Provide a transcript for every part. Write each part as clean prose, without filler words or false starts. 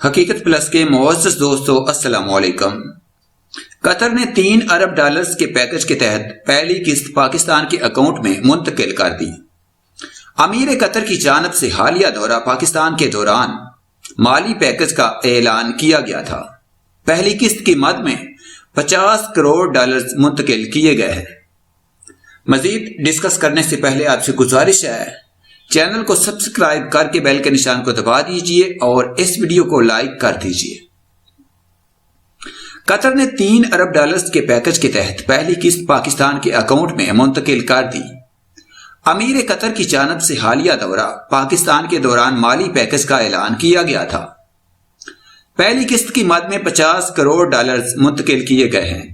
حقیقت پلس کے معزز دوستو السلام علیکم۔ قطر نے 3 ارب ڈالرز کے پیکج کے تحت پہلی قسط پاکستان کے اکاؤنٹ میں منتقل کر دی۔ امیر قطر کی جانب سے حالیہ دورہ پاکستان کے دوران مالی پیکج کا اعلان کیا گیا تھا۔ پہلی قسط کی مد میں 50 کروڑ ڈالرز منتقل کیے گئے ہیں۔ مزید ڈسکس کرنے سے پہلے آپ سے گزارش ہے چینل کو سبسکرائب کر کے بیل کے نشان کو دبا دیجئے اور اس ویڈیو کو لائک کر دیجئے۔ قطر نے 3 ارب ڈالرز کے پیکج کے تحت پہلی قسط پاکستان کے اکاؤنٹ میں منتقل کر دی۔ امیر قطر کی جانب سے حالیہ دورہ پاکستان کے دوران مالی پیکج کا اعلان کیا گیا تھا۔ پہلی قسط کی مد میں 50 کروڑ ڈالرز منتقل کیے گئے ہیں۔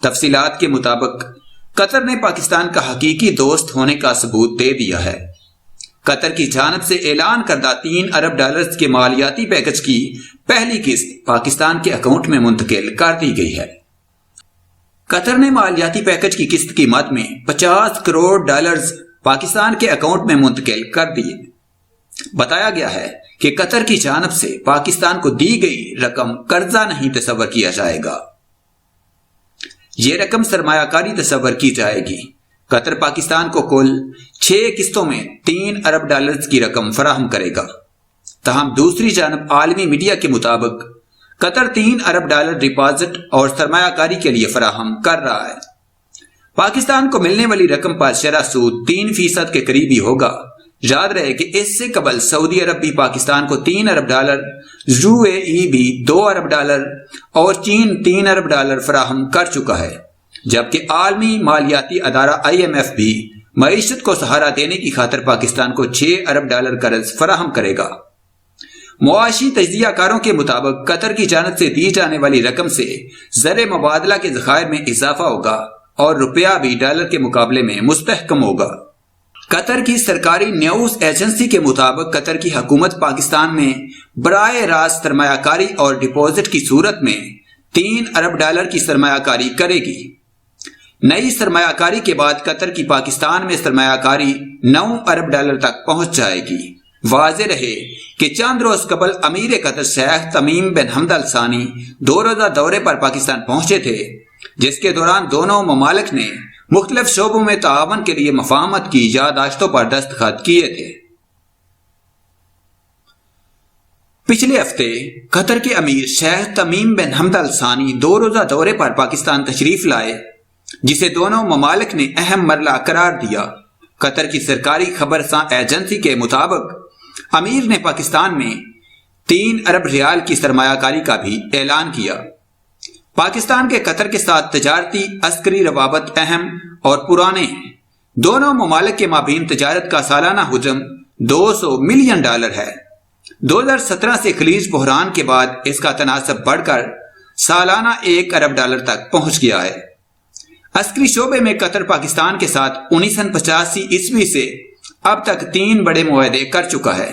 تفصیلات کے مطابق قطر نے پاکستان کا حقیقی دوست ہونے کا ثبوت دے دیا ہے۔ قطر کی جانب سے اعلان کردہ 3 ارب ڈالرز کے مالیاتی پیکج کی پہلی قسط پاکستان کے اکاؤنٹ میں منتقل کر دی گئی ہے۔ قطر نے مالیاتی پیکج کی قسط کی مد میں 50 کروڑ ڈالرز پاکستان کے اکاؤنٹ میں منتقل کر دیے۔ بتایا گیا ہے کہ قطر کی جانب سے پاکستان کو دی گئی رقم قرضہ نہیں تصور کیا جائے گا، یہ رقم سرمایہ کاری تصور کی جائے گی۔ قطر پاکستان کو کل 6 قسطوں میں 3 ارب ڈالرز کی رقم فراہم کرے گا۔ تاہم دوسری جانب عالمی میڈیا کے مطابق قطر 3 ارب ڈالر ڈپازٹ اور سرمایہ کاری کے لیے فراہم کر رہا ہے۔ پاکستان کو ملنے والی رقم پر شرح سود 3% کے قریبی ہوگا۔ یاد رہے کہ اس سے قبل سعودی عرب بھی پاکستان کو 3 ارب ڈالر، UAE بھی 2 ارب ڈالر اور چین 3 ارب ڈالر فراہم کر چکا ہے، جبکہ عالمی مالیاتی ادارہ IMF بھی معیشت کو سہارا دینے کی خاطر پاکستان کو 6 ارب ڈالر قرض فراہم کرے گا۔ معاشی تجزیہ کاروں کے مطابق قطر کی جانب سے دی جانے والی رقم سے زر مبادلہ کے ذخائر میں اضافہ ہوگا اور روپیہ بھی ڈالر کے مقابلے میں مستحکم ہوگا۔ قطر کی سرکاری نیوز ایجنسی کے مطابق قطر کی حکومت پاکستان میں براہ راست سرمایہ کاری اور ڈپازٹ کی صورت میں 3 ارب ڈالر کی سرمایہ کاری کرے گی۔ نئی سرمایہ کاری کے بعد قطر کی پاکستان میں سرمایہ کاری 9 ارب ڈالر تک پہنچ جائے گی۔ واضح رہے کہ چند روز قبل امیر قطر شیخ تمیم بن حمد ال ثانی 2 روزہ دورے پر پاکستان پہنچے تھے، جس کے دوران دونوں ممالک نے مختلف شعبوں میں تعاون کے لیے مفاہمت کی یادداشتوں پر دستخط کیے تھے۔ پچھلے ہفتے قطر کے امیر شیخ تمیم بن حمد ال ثانی 2 روزہ دورے پر پاکستان تشریف لائے، جسے دونوں ممالک نے اہم مرحلہ قرار دیا۔ قطر کی سرکاری خبرساں ایجنسی کے مطابق امیر نے پاکستان میں 3 ارب ریال کی سرمایہ کاری کا بھی اعلان کیا۔ پاکستان کے قطر کے ساتھ تجارتی عسکری روابط اہم اور پرانے ہیں۔ دونوں ممالک کے مابین تجارت کا سالانہ حجم 200 ملین ڈالر ہے۔ 2017 سے خلیج بحران کے بعد اس کا تناسب بڑھ کر سالانہ 1 ارب ڈالر تک پہنچ گیا ہے۔ عسکری شعبے میں قطر پاکستان کے ساتھ 1985 عیسوی سے اب تک 3 بڑے معاہدے کر چکا ہے،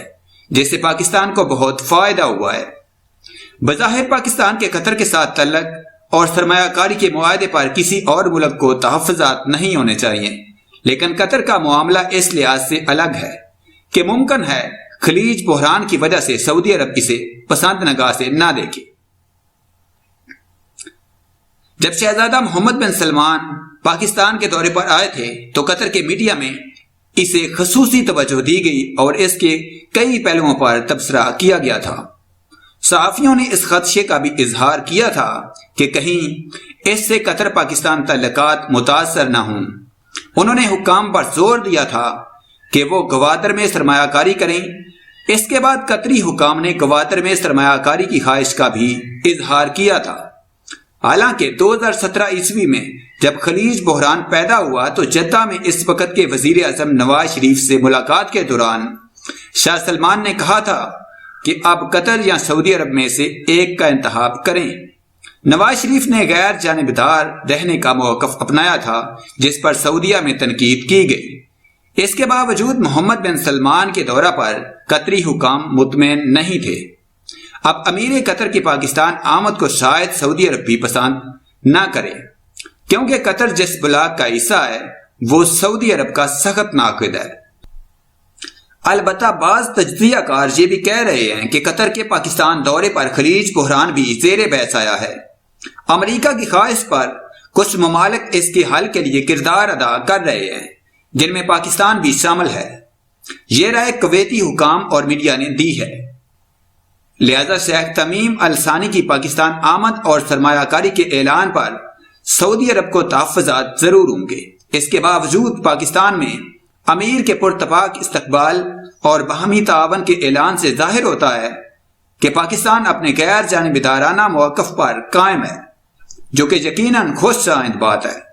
جس سے پاکستان کو بہت فائدہ ہوا ہے۔ بظاہر پاکستان کے قطر کے ساتھ تعلق اور سرمایہ کاری کے معاہدے پر کسی اور ملک کو تحفظات نہیں ہونے چاہیے، لیکن قطر کا معاملہ اس لحاظ سے الگ ہے کہ ممکن ہے خلیج بحران کی وجہ سے سعودی عرب اسے پسند نگاہ سے نہ دیکھے۔ جب شہزادہ محمد بن سلمان پاکستان کے دورے پر آئے تھے تو قطر کے میڈیا میں اسے خصوصی توجہ دی گئی اور اس کے کئی پہلوؤں پر تبصرہ کیا گیا تھا۔ صحافیوں نے اس خدشے کا بھی اظہار کیا تھا کہ کہیں اس سے قطر پاکستان تعلقات متاثر نہ ہوں۔ انہوں نے حکام پر زور دیا تھا کہ وہ گوادر میں سرمایہ کاری کریں۔ اس کے بعد قطری حکام نے گوادر میں سرمایہ کاری کی خواہش کا بھی اظہار کیا تھا۔ حالانکہ 2017 عیسوی میں جب خلیج بحران پیدا ہوا تو جدہ میں اس وقت کے وزیر اعظم نواز شریف سے ملاقات کے دوران شاہ سلمان نے کہا تھا کہ اب قطر یا سعودی عرب میں سے ایک کا انتخاب کریں۔ نواز شریف نے غیر جانبدار رہنے کا موقف اپنایا تھا، جس پر سعودیہ میں تنقید کی گئی۔ اس کے باوجود محمد بن سلمان کے دورہ پر قطری حکام مطمئن نہیں تھے۔ اب امیر قطر کی پاکستان آمد کو شاید سعودی عرب بھی پسند نہ کرے، کیونکہ قطر جس بلاک کا حصہ ہے وہ سعودی عرب کا سخت ناقد ہے۔ البتہ بعض تجزیہ کار یہ بھی کہہ رہے ہیں کہ قطر کے پاکستان دورے پر خلیج بحران بھی زیر بحث آیا ہے۔ امریکہ کی خواہش پر کچھ ممالک اس کے حل کے لیے کردار ادا کر رہے ہیں، جن میں پاکستان بھی شامل ہے۔ یہ رائے کویتی حکام اور میڈیا نے دی ہے۔ لہذا شیخ تمیم الثانی کی پاکستان آمد اور سرمایہ کاری کے اعلان پر سعودی عرب کو تحفظات ضرور ہوں گے۔ اس کے باوجود پاکستان میں امیر کے پرتپاک استقبال اور باہمی تعاون کے اعلان سے ظاہر ہوتا ہے کہ پاکستان اپنے غیر جانبدارانہ موقف پر قائم ہے، جو کہ یقیناً خوش آئند بات ہے۔